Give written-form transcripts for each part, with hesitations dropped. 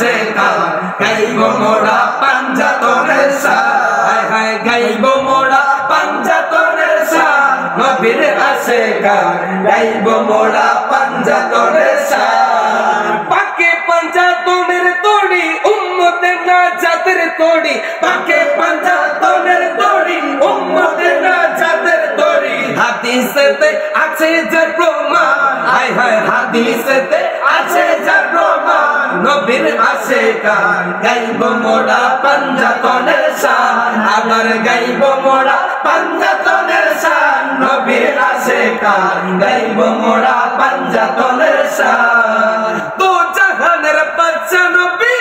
আশেকার গাইব মোরা পাঞ্জাতনের শান হায় হায় গাইব মোরা পাঞ্জাতনের শান নবীর আশেকার গাইব মোরা পাঞ্জাতনের শান পাকে পাঞ্জাতনের তড়ি উম্মতের নাজাতের তড়ি পাকে পাঞ্জাতনের তড়ি উম্মতের নাজাতের তড়ি হাদিসেতে আছে যার প্রমাণ হায় হায় হাদিসেতে আছে যার প্রমাণ নবীর আশেকার গাইব মোরা পাঞ্জাতনের শান আবার গাইব মোরা পাঞ্জাতনের শান নবীর আশেকার গাইব মোরা পাঞ্জাতনের শান তো জাহানের বাদশা নবী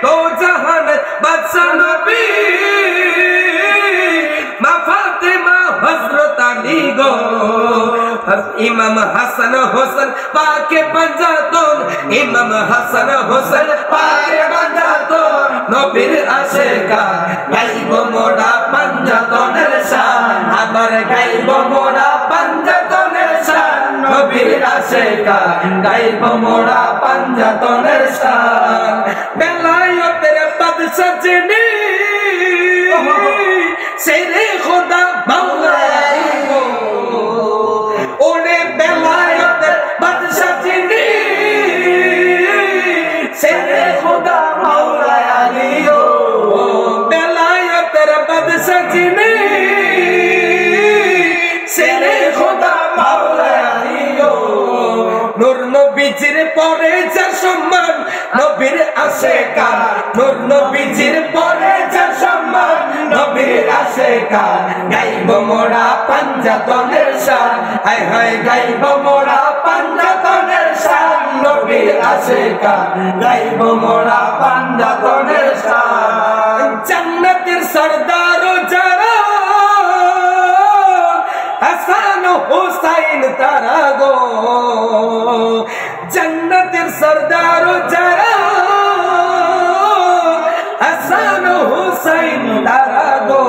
তো জাহানের বাদশা নবী মা ফাতেমা হযরত আলী গো ইমাম হাসান হোসেন পাকে পাঞ্জাতন ইমাম হাসান হোসেন পাকে পাঞ্জাতন নবীর আশেকার গাইব মোরা পাঞ্জাতনের শান আবার গাইব মোরা পাঞ্জাতনের শান নবীর আশেকার গাইব মোরা পাঞ্জাতনের শান বেলায়েতের বাদশা যিনি শেরে খোদা মাওলা ওরে বেলায়েতের বাদশা যিনি শেরে খোদা মাওলা আলী ও বেলায়েতের বাদশা যিনি শেরে খোদা মাওলা আলী ও নূর নবীজির পরে যার সম্মান নবীর আশেকার নূর নবীজির পরে যার সম্মান নবীর আশেকার গাইব মোরা পাঞ্জাতনের শান হায় হায় গাইব মোরা পাঞ্জাতনের শান নবীর আশেকার গাইব মোরা পাঞ্জাতনের শান জান্নাতের সরদার যারা হাসান হুসাইন তারা গো জান্নাতের সরদার যারা হাসান হুসাইন তারা গো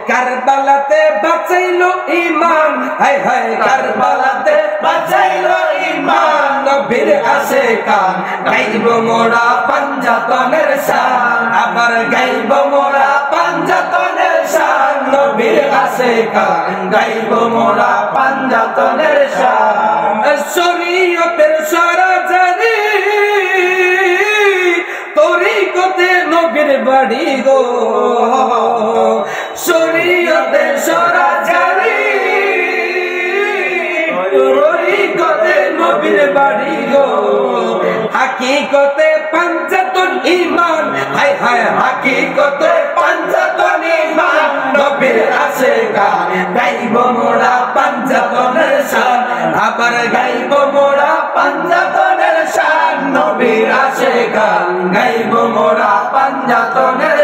কারবালাতে বাঁচাইলো ঈমান হায় হায় কারবালাতে বাঁচাইলো ঈমান নবীর আশেকার গাইব মোরা পাঞ্জাতনের শান আবার গাইব মোরা পাঞ্জাতনের শান নবীর আশেকার গাইব মোরা পাঞ্জাতনের শান শরীয়তের সরাজারি তরিকতে নবীর বাড়ি গো শরীয়তের সরাজারি তরিকতে নবীর বাড়ি গো হাকিকতে পাঞ্জাতন ঈমান হায় হায় হাকিকতে পাঞ্জাতন ঈমান নবীর আশেকার গাইব মোরা পাঞ্জাতনের শান আবার গাইব মোরা পাঞ্জাতনের শান নবীর আশেকার গাইব মোরা পাঞ্জাতনের